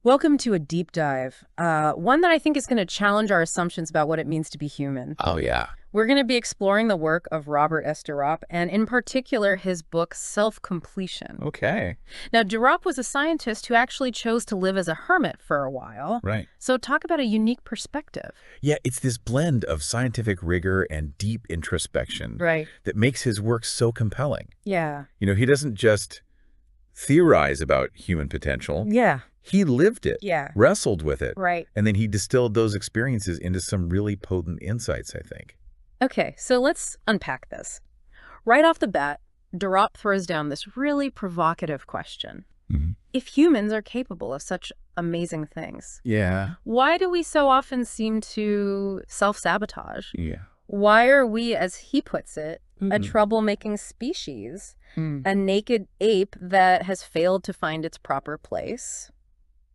Welcome to a deep dive, one that I think is going to challenge our assumptions about what it means to be human. Oh, yeah. We're going to be exploring the work of Robert S. de Ropp, and in particular, his book, Self-Completion. Okay. Now, de Ropp was a scientist who actually chose to live as a hermit for a while. Right. So talk about a unique perspective. Yeah, it's this blend of scientific rigor and deep introspection Right. that makes his work so compelling. Yeah. He doesn't just theorize about human potential. Yeah. He lived it, Yeah. wrestled with it, Right. and then he distilled those experiences into some really potent insights, I think. Okay, so let's unpack this. Right off the bat, de Ropp throws down this really provocative question. Mhm. If humans are capable of such amazing things, Yeah. why do we so often seem to self-sabotage? Yeah. Why are we, as he puts it, a Mhm. troublemaking species, a naked ape that has failed to find its proper place?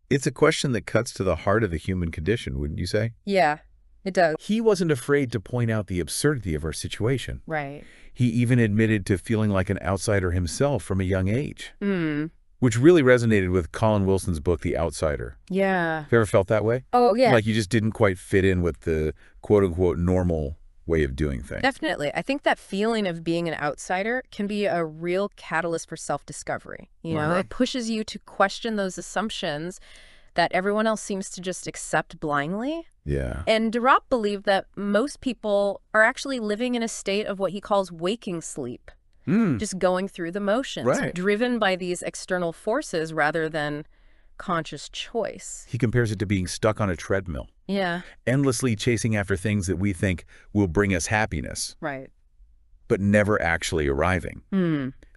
It's a question that cuts to the heart of the human condition, wouldn't you say? Yeah, it does. He wasn't afraid to point out the absurdity of our situation. Right. He even admitted to feeling like an outsider himself from a young age, Hmm. which really resonated with Colin Wilson's book, The Outsider. Yeah. Have you ever felt that way? Oh, yeah. Like you just didn't quite fit in with the quote-unquote normal way of doing things. Definitely. I think that feeling of being an outsider can be a real catalyst for self-discovery. Right. It pushes you to question those assumptions that everyone else seems to just accept blindly. Yeah. And de Ropp believed that most people are actually living in a state of what he calls waking sleep, just going through the motions, Right. driven by these external forces rather than conscious choice. He compares it to being stuck on a treadmill, Yeah, endlessly chasing after things that we think will bring us happiness, right. but never actually arriving.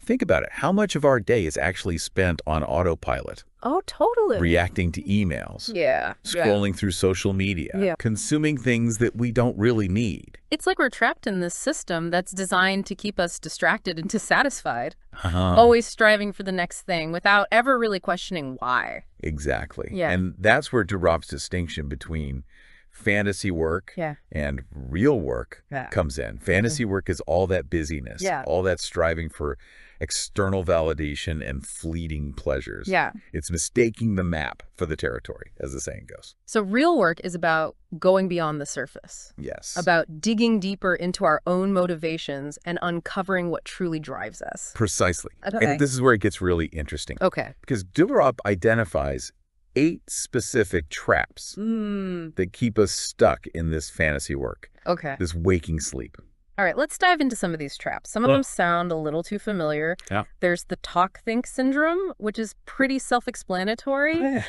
Think about it. How much of our day is actually spent on autopilot, Oh, totally. reacting to emails, Yeah. scrolling through social media, Yeah. consuming things that we don't really need? It's like we're trapped in this system that's designed to keep us distracted and dissatisfied, Uh-huh. always striving for the next thing without ever really questioning why. Exactly. Yeah. And that's where de Ropp's distinction between fantasy work Yeah. and real work Yeah. comes in. Fantasy work is all that busyness, Yeah. all that striving for external validation and fleeting pleasures. Yeah. It's mistaking the map for the territory, as the saying goes. So real work is about going beyond the surface, Yes. about digging deeper into our own motivations and uncovering what truly drives us. Precisely. Okay. And this is where it gets really interesting. Okay. Because de Ropp identifies 8 specific traps that keep us stuck in this fantasy work, Okay. this waking sleep. All right, let's dive into some of these traps. Some of them sound a little too familiar. Yeah. There's the talk-think syndrome, which is pretty self-explanatory. Yeah.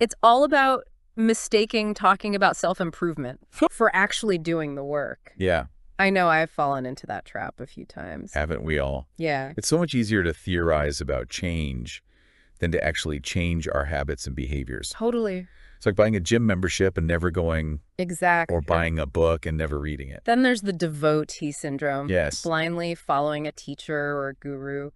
It's all about mistaking talking about self-improvement for actually doing the work. Yeah. I know I've fallen into that trap a few times. Haven't we all? Yeah. It's so much easier to theorize about change than to actually change our habits and behaviors. Totally. It's like buying a gym membership and never going, Exactly. or buying a book and never reading it. Then there's the devotee syndrome. Yes. Blindly following a teacher or a guru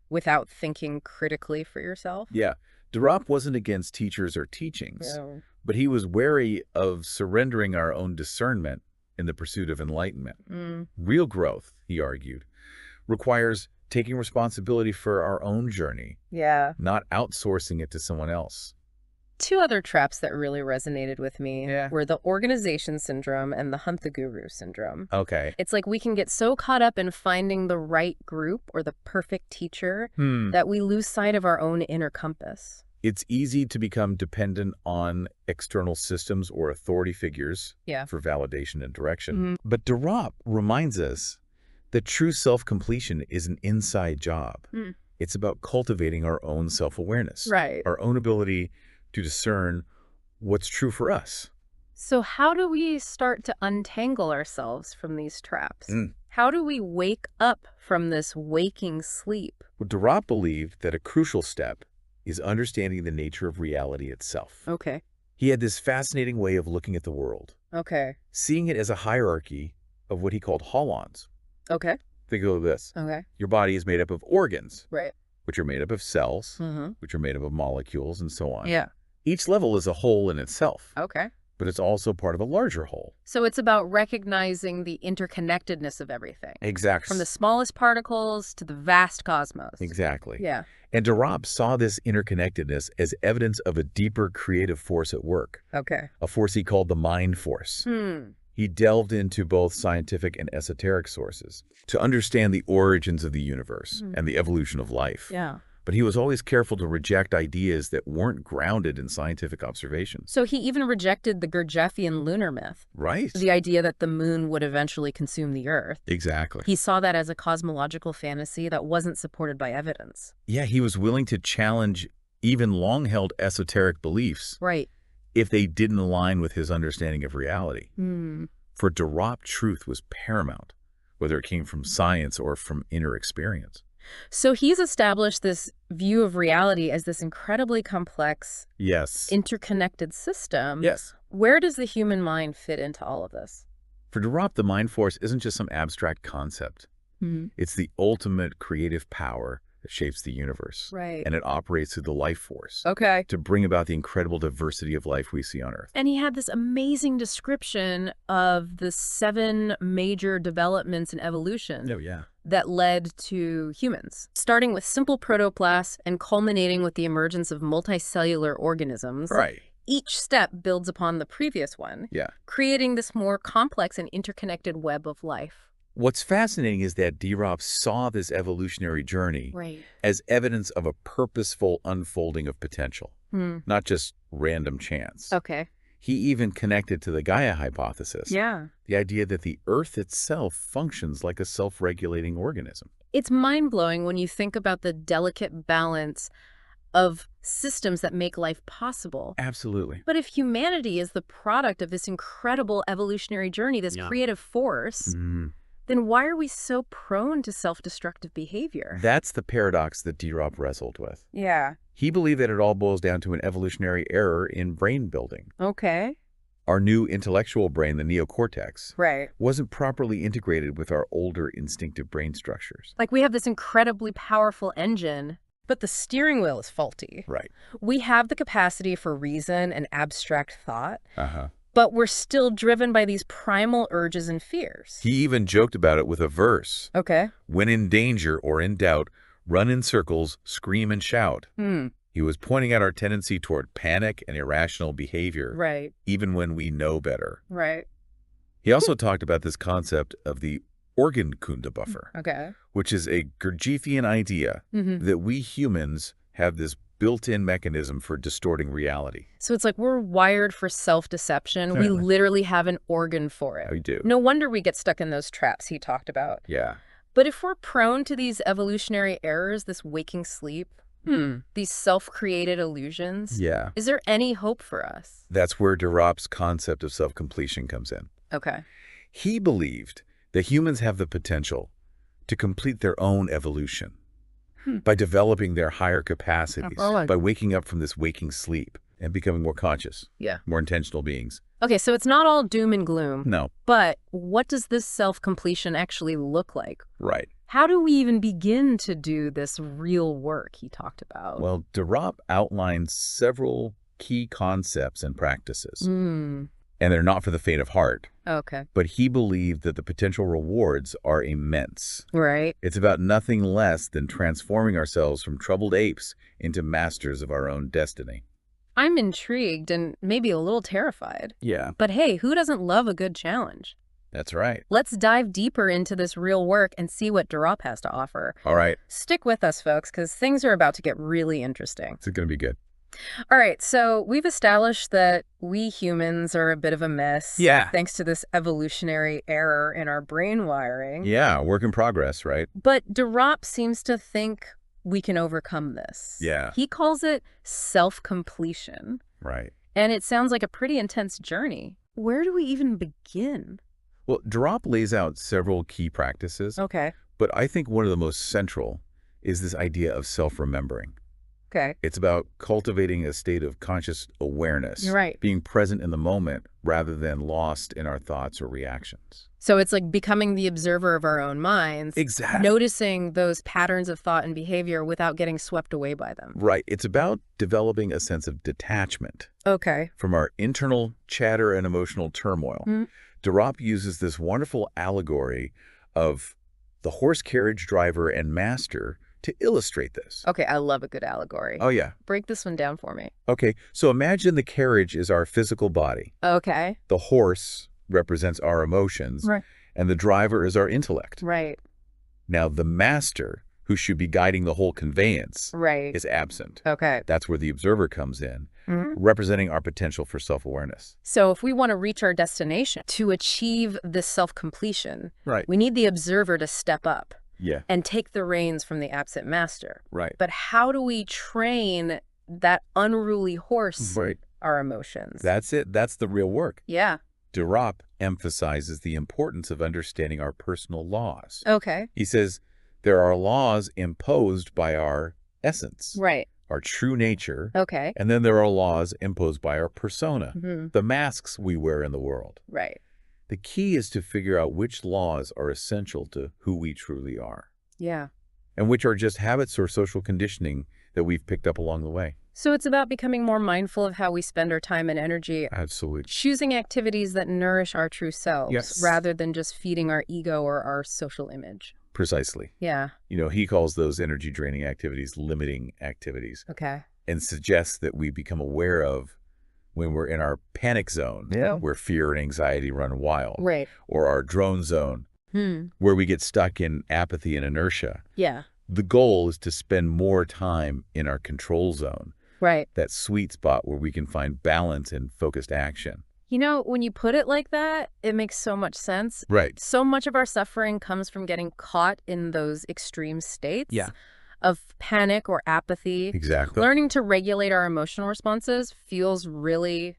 without thinking critically for yourself. Yeah. De Ropp wasn't against teachers or teachings, Yeah. but he was wary of surrendering our own discernment in the pursuit of enlightenment. Real growth, he argued, requires taking responsibility for our own journey, Yeah. not outsourcing it to someone else. Two other traps that really resonated with me Yeah. were the organization syndrome and the hunt the guru syndrome. Okay. It's like we can get so caught up in finding the right group or the perfect teacher that we lose sight of our own inner compass. It's easy to become dependent on external systems or authority figures Yeah. for validation and direction. But de Ropp reminds us that true self-completion is an inside job. It's about cultivating our own self-awareness, Right. our own ability to discern what's true for us. So how do we start to untangle ourselves from these traps? How do we wake up from this waking sleep? Well, de Ropp believed that a crucial step is understanding the nature of reality itself. Okay. He had this fascinating way of looking at the world, Okay. seeing it as a hierarchy of what he called holons. Okay. Think of this. Okay. Your body is made up of organs, Right. which are made up of cells, Mm-hmm. which are made up of molecules, and so on. Yeah. Each level is a whole in itself, Okay. but it's also part of a larger whole. So it's about recognizing the interconnectedness of everything. Exactly. From the smallest particles to the vast cosmos. Exactly. Yeah. And Ropp saw this interconnectedness as evidence of a deeper creative force at work. Okay. A force he called the mind force. He delved into both scientific and esoteric sources to understand the origins of the universe and the evolution of life. Yeah. But he was always careful to reject ideas that weren't grounded in scientific observations. So he even rejected the Gurdjieffian lunar myth. Right. The idea that the moon would eventually consume the Earth. Exactly. He saw that as a cosmological fantasy that wasn't supported by evidence. Yeah, he was willing to challenge even long-held esoteric beliefs. Right. If they didn't align with his understanding of reality. For Ropp, truth was paramount, whether it came from science or from inner experience. So he's established this view of reality as this incredibly complex, interconnected system. Yes. Where does the human mind fit into all of this? For Ropp, the mind force isn't just some abstract concept. It's the ultimate creative power that shapes the universe. Right. And it operates through the life force. Okay. To bring about the incredible diversity of life we see on Earth. And he had this amazing description of the 7 major developments in evolution. Oh, yeah. That led to humans, starting with simple protoplasts and culminating with the emergence of multicellular organisms. Right. Each step builds upon the previous one, creating this more complex and interconnected web of life. What's fascinating is that Ropp saw this evolutionary journey as evidence of a purposeful unfolding of potential, not just random chance. Okay. He even connected to the Gaia hypothesis. Yeah. The idea that the Earth itself functions like a self-regulating organism. It's mind-blowing when you think about the delicate balance of systems that make life possible. Absolutely. But if humanity is the product of this incredible evolutionary journey, this creative force, then why are we so prone to self-destructive behavior? That's the paradox that Ropp wrestled with. Yeah. He believed that it all boils down to an evolutionary error in brain building. Okay. Our new intellectual brain, the neocortex, Right. wasn't properly integrated with our older instinctive brain structures. Like we have this incredibly powerful engine, but the steering wheel is faulty. Right. We have the capacity for reason and abstract thought. But we're still driven by these primal urges and fears. He even joked about it with a verse. Okay. When in danger or in doubt, run in circles, scream and shout. He was pointing out our tendency toward panic and irrational behavior. Right. Even when we know better. Right. He also talked about this concept of the Organkunde buffer. Okay. Which is a Gurdjieffian idea that we humans have this built-in mechanism for distorting reality. So it's like we're wired for self-deception. We literally have an organ for it. We do. No wonder we get stuck in those traps he talked about. Yeah. But if we're prone to these evolutionary errors, this waking sleep, these self-created illusions, is there any hope for us? That's where Ropp's concept of self-completion comes in. Okay. He believed that humans have the potential to complete their own evolution. By developing their higher capacities, by waking up from this waking sleep and becoming more conscious, more intentional beings. Okay, so it's not all doom and gloom. No. But what does this self-completion actually look like? Right. How do we even begin to do this real work he talked about? Well, Ropp outlined several key concepts and practices. And they're not for the faint of heart. Okay. But he believed that the potential rewards are immense. Right. It's about nothing less than transforming ourselves from troubled apes into masters of our own destiny. I'm intrigued and maybe a little terrified. Yeah. But hey, who doesn't love a good challenge? That's right. Let's dive deeper into this real work and see what Ropp has to offer. All right. Stick with us, folks, because things are about to get really interesting. It's going to be good. All right, so we've established that we humans are a bit of a mess. Yeah. Thanks to this evolutionary error in our brain wiring. Yeah, work in progress, right? But Ropp seems to think we can overcome this. Yeah. He calls it self-completion. Right. And it sounds like a pretty intense journey. Where do we even begin? Well, Ropp lays out several key practices. Okay. But I think one of the most central is this idea of self-remembering. Okay. It's about cultivating a state of conscious awareness. You're right. Being present in the moment rather than lost in our thoughts or reactions. So it's like becoming the observer of our own minds. Exactly. Noticing those patterns of thought and behavior without getting swept away by them. Right. It's about developing a sense of detachment from our internal chatter and emotional turmoil. Ropp uses this wonderful allegory of the horse carriage driver and master to illustrate this. Okay, I love a good allegory. Oh, yeah. Break this one down for me. Okay, so imagine the carriage is our physical body. Okay. The horse represents our emotions, right, and the driver is our intellect. Right. Now, the master, who should be guiding the whole conveyance, right, is absent. Okay. That's where the observer comes in, representing our potential for self-awareness. So if we want to reach our destination, to achieve this self-completion, right, we need the observer to step up. Yeah. And take the reins from the absent master. Right. But how do we train that unruly horse, our emotions? That's it. That's the real work. Yeah. Ropp emphasizes the importance of understanding our personal laws. Okay. He says there are laws imposed by our essence. Right. Our true nature. Okay. And then there are laws imposed by our persona, the masks we wear in the world. Right. The key is to figure out which laws are essential to who we truly are. Yeah. And which are just habits or social conditioning that we've picked up along the way. So it's about becoming more mindful of how we spend our time and energy. Absolutely. Choosing activities that nourish our true selves, yes, rather than just feeding our ego or our social image. Precisely. Yeah. You know, he calls those energy draining activities limiting activities. Okay. And suggests that we become aware of when we're in our panic zone, where fear and anxiety run wild. Right. Or our drone zone, where we get stuck in apathy and inertia. Yeah. The goal is to spend more time in our control zone. Right. That sweet spot where we can find balance and focused action. You know, when you put it like that, it makes so much sense. Right. So much of our suffering comes from getting caught in those extreme states. Yeah. Of panic or apathy. Exactly. Learning to regulate our emotional responses feels really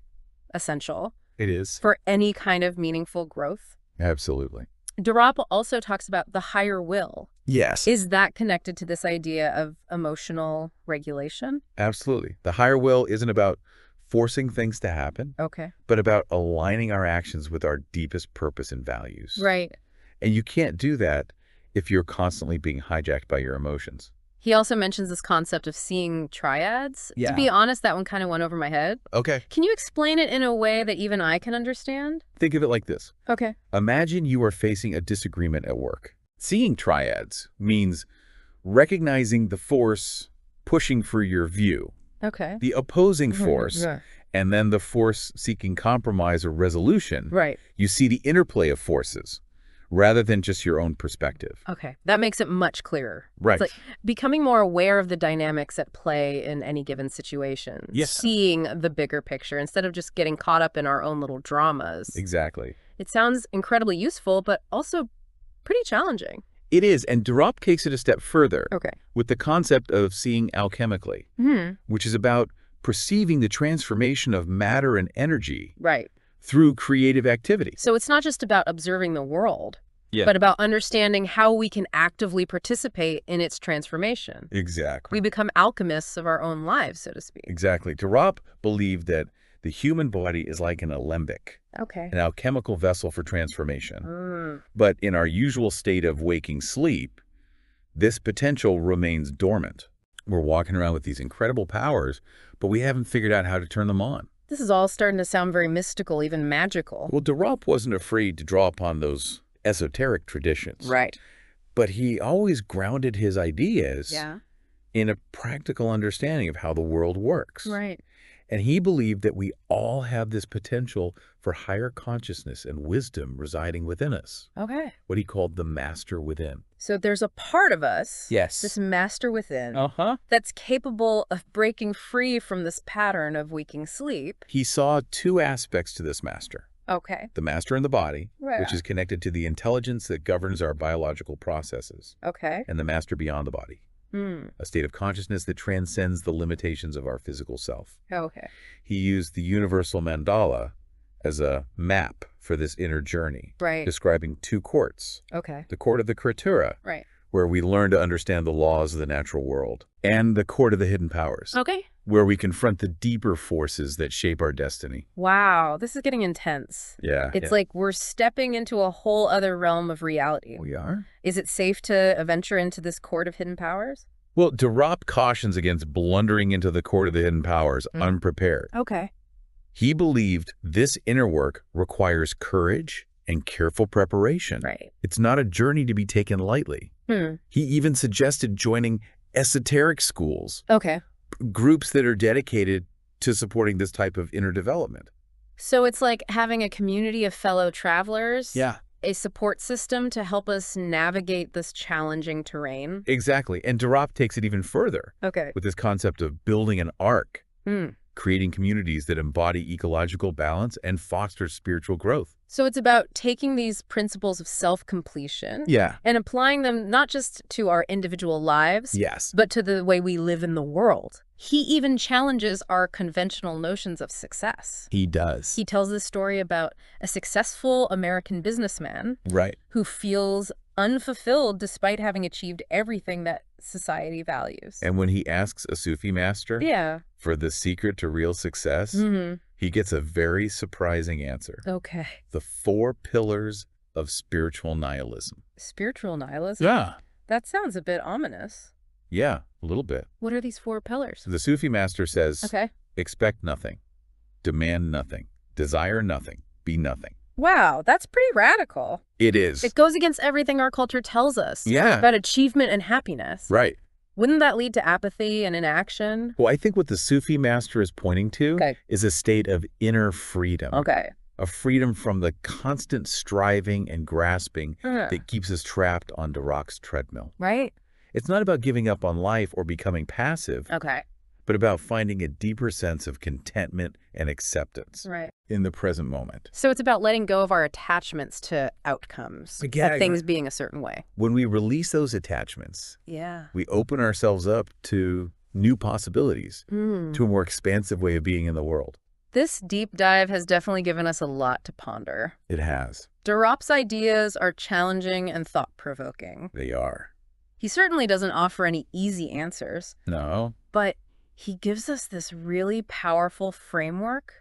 essential. It is. For any kind of meaningful growth. Absolutely. Ropp also talks about the higher will. Yes. Is that connected to this idea of emotional regulation? Absolutely. The higher will isn't about forcing things to happen. Okay. But about aligning our actions with our deepest purpose and values. Right. And you can't do that if you're constantly being hijacked by your emotions. He also mentions this concept of seeing triads. Yeah. To be honest, that one kind of went over my head. Okay. Can you explain it in a way that even I can understand? Think of it like this. Okay. Imagine you are facing a disagreement at work. Seeing triads means recognizing the force pushing for your view. Okay. The opposing force, and then the force seeking compromise or resolution. Right. You see the interplay of forces, rather than just your own perspective. Okay. That makes it much clearer. Right. It's like becoming more aware of the dynamics at play in any given situation. Yes. Seeing the bigger picture instead of just getting caught up in our own little dramas. Exactly. It sounds incredibly useful, but also pretty challenging. It is, and Ropp takes it a step further. Okay. With the concept of seeing alchemically, which is about perceiving the transformation of matter and energy. Right. Through creative activity. So it's not just about observing the world, yeah, but about understanding how we can actively participate in its transformation. Exactly. We become alchemists of our own lives, so to speak. Exactly. Ropp believed that the human body is like an alembic, an alchemical vessel for transformation. But in our usual state of waking sleep, this potential remains dormant. We're walking around with these incredible powers, but we haven't figured out how to turn them on. This is all starting to sound very mystical, even magical. Well, Ropp wasn't afraid to draw upon those esoteric traditions. Right. But he always grounded his ideas in a practical understanding of how the world works. Right. And he believed that we all have this potential for higher consciousness and wisdom residing within us. Okay. What he called the master within. So there's a part of us, yes, this master within, that's capable of breaking free from this pattern of waking sleep. He saw two aspects to this master. Okay. The master in the body, Right. which is connected to the intelligence that governs our biological processes. Okay. And the master beyond the body. A state of consciousness that transcends the limitations of our physical self. Okay. He used the universal mandala as a map for this inner journey, Right. describing two courts. Okay. The court of the Kritura, Right. where we learn to understand the laws of the natural world, and the court of the hidden powers, Okay. where we confront the deeper forces that shape our destiny. Wow, this is getting intense. Yeah. It's like we're stepping into a whole other realm of reality. We are? Is it safe to venture into this court of hidden powers? Well, Ropp cautions against blundering into the court of the hidden powers unprepared. Okay. He believed this inner work requires courage and careful preparation. Right. It's not a journey to be taken lightly. He even suggested joining esoteric schools, Okay. groups that are dedicated to supporting this type of inner development. So it's like having a community of fellow travelers. Yeah. A support system to help us navigate this challenging terrain. Exactly. And Ropp takes it even further Okay. with this concept of building an ark, creating communities that embody ecological balance and foster spiritual growth. So it's about taking these principles of self-completion Yeah. and applying them not just to our individual lives, Yes. but to the way we live in the world. He even challenges our conventional notions of success. He does. He tells this story about a successful American businessman Right. who feels unfulfilled despite having achieved everything that society values. And when he asks a Sufi master for the secret to real success, he gets a very surprising answer. Okay. The 4 pillars of spiritual nihilism. Spiritual nihilism? Yeah. That sounds a bit ominous. Yeah, a little bit. What are these 4 pillars? The Sufi master says, Okay. expect nothing, demand nothing, desire nothing, be nothing. Wow, that's pretty radical. It is. It goes against everything our culture tells us about achievement and happiness. Right. Wouldn't that lead to apathy and inaction? Well, I think what the Sufi master is pointing to is a state of inner freedom. Okay. A freedom from the constant striving and grasping that keeps us trapped on Rock's treadmill. Right. It's not about giving up on life or becoming passive, but about finding a deeper sense of contentment and acceptance in the present moment. So it's about letting go of our attachments to outcomes, to things being a certain way. When we release those attachments, we open ourselves up to new possibilities, to a more expansive way of being in the world. This deep dive has definitely given us a lot to ponder. It has. Ropp's ideas are challenging and thought-provoking. They are. He certainly doesn't offer any easy answers. No. But he gives us this really powerful framework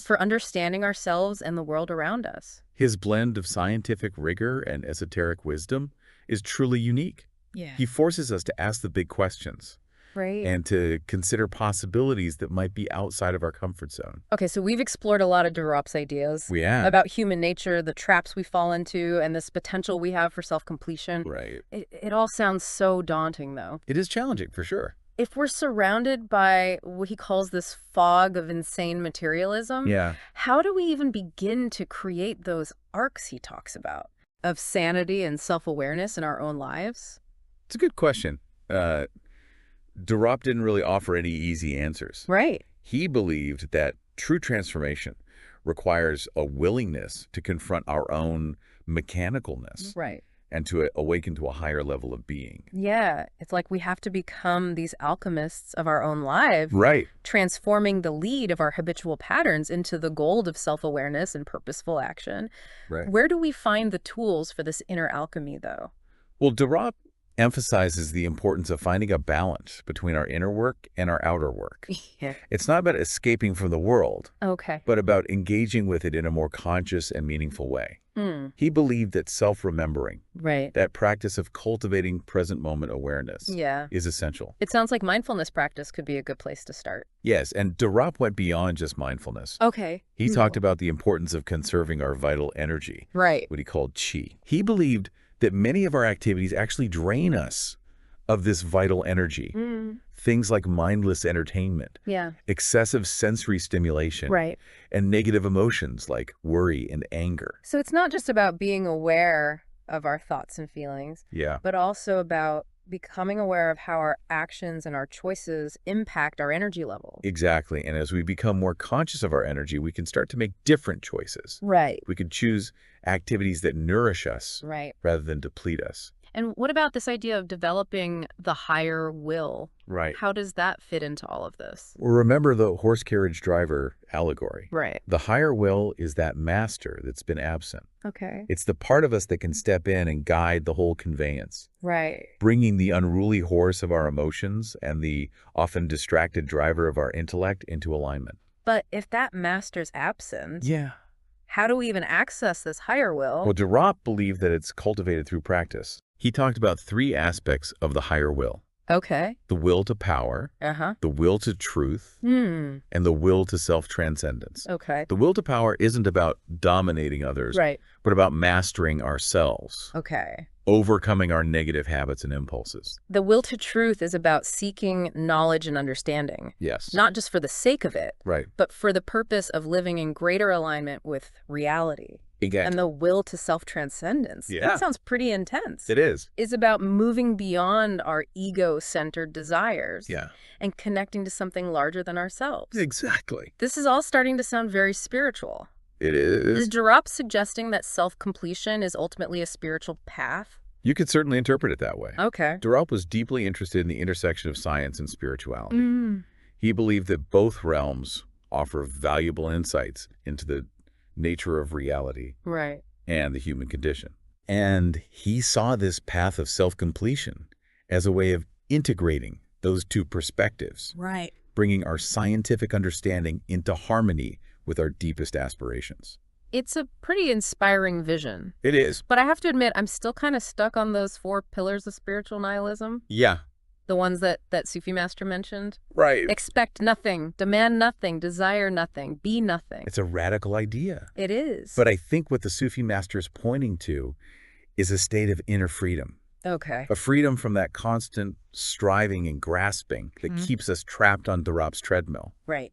for understanding ourselves and the world around us. His blend of scientific rigor and esoteric wisdom is truly unique. He forces us to ask the big questions. And to consider possibilities that might be outside of our comfort zone. Okay, so we've explored a lot of Ropp's ideas about human nature, the traps we fall into, and this potential we have for self-completion. Right. It all sounds so daunting, though. It is challenging, for sure. If we're surrounded by what he calls this fog of insane materialism, how do we even begin to create those arcs he talks about of sanity and self-awareness in our own lives? It's a good question. Ropp didn't really offer any easy answers. Right. He believed that true transformation requires a willingness to confront our own mechanicalness. Right. And to awaken to a higher level of being. Yeah. It's like we have to become these alchemists of our own lives. Right. Transforming the lead of our habitual patterns into the gold of self-awareness and purposeful action. Right. Where do we find the tools for this inner alchemy, though? Well, Ropp emphasizes the importance of finding a balance between our inner work and our outer work. It's not about escaping from the world, but about engaging with it in a more conscious and meaningful way. He believed that self-remembering, that practice of cultivating present moment awareness, is essential. It sounds like mindfulness practice could be a good place to start. Yes, and Ropp went beyond just mindfulness. He talked about the importance of conserving our vital energy, what he called qi. He believed that many of our activities actually drain us of this vital energy. Things like mindless entertainment, excessive sensory stimulation, and negative emotions like worry and anger. So it's not just about being aware of our thoughts and feelings, but also about becoming aware of how our actions and our choices impact our energy level. Exactly. And as we become more conscious of our energy, we can start to make different choices. We can choose activities that nourish us rather than deplete us. And what about this idea of developing the higher will? Right. How does that fit into all of this? Well, remember the horse carriage driver allegory. Right. The higher will is that master that's been absent. Okay. It's the part of us that can step in and guide the whole conveyance, Right. bringing the unruly horse of our emotions and the often distracted driver of our intellect into alignment. But if that master's absent, Yeah. how do we even access this higher will? Well, Ropp believed that it's cultivated through practice. He talked about 3 aspects of the higher will. Okay. The will to power, the will to truth, and the will to self-transcendence. Okay. The will to power isn't about dominating others, Right. but about mastering ourselves, Okay. overcoming our negative habits and impulses. The will to truth is about seeking knowledge and understanding, Yes. not just for the sake of it, Right. but for the purpose of living in greater alignment with reality. Exactly. And the will to self-transcendence, Yeah. that sounds pretty intense, It is. is about moving beyond our ego-centered desires Yeah. and connecting to something larger than ourselves. Exactly. This is all starting to sound very spiritual. It Is is. Ropp suggesting that self-completion is ultimately a spiritual path? You could certainly interpret it that way. Okay. Ropp was deeply interested in the intersection of science and spirituality. Mm. He believed that both realms offer valuable insights into the nature of reality Right. and the human condition. And he saw this path of self-completion as a way of integrating those 2 perspectives, Right. bringing our scientific understanding into harmony with our deepest aspirations. It's a pretty inspiring vision. It is. But I have to admit, I'm still kind of stuck on those 4 pillars of spiritual nihilism. Yeah. The ones that Sufi master mentioned. Right. Expect nothing, demand nothing, desire nothing, be nothing. It's a radical idea. It is. But I think what the Sufi master is pointing to is a state of inner freedom. Okay. A freedom from that constant striving and grasping that keeps us trapped on Ropp's treadmill. Right.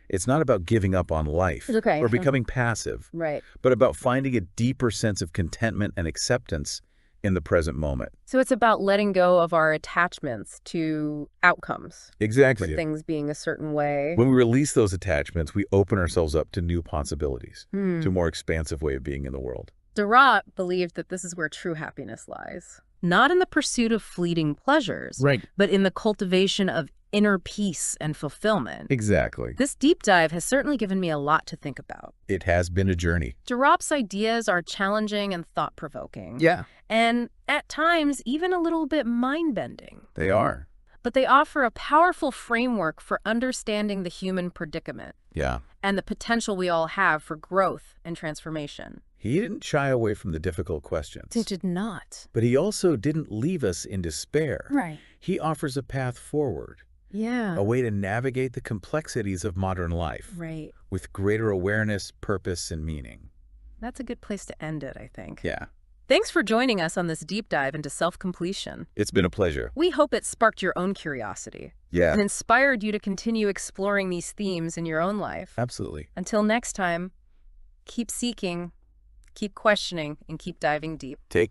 It's not about giving up on life or becoming passive, Right. but about finding a deeper sense of contentment and acceptance in the present moment. So it's about letting go of our attachments to outcomes. Exactly. Things being a certain way. When we release those attachments, we open ourselves up to new possibilities, to a more expansive way of being in the world. Ropp believed that this is where true happiness lies. Not in the pursuit of fleeting pleasures, Right. but in the cultivation of inner peace and fulfillment. Exactly. This deep dive has certainly given me a lot to think about. It has been a journey. Ropp's ideas are challenging and thought-provoking. Yeah. And at times, even a little bit mind-bending. They are. But they offer a powerful framework for understanding the human predicament Yeah. and the potential we all have for growth and transformation. He didn't shy away from the difficult questions. He did not. But he also didn't leave us in despair. Right. He offers a path forward, Yeah. a way to navigate the complexities of modern life Right. with greater awareness, purpose, and meaning. That's a good place to end it, I think. Yeah. Thanks for joining us on this deep dive into self-completion. It's been a pleasure. We hope it sparked your own curiosity Yeah. and inspired you to continue exploring these themes in your own life. Absolutely. Until next time, keep seeking, keep questioning, and keep diving deep. Take care.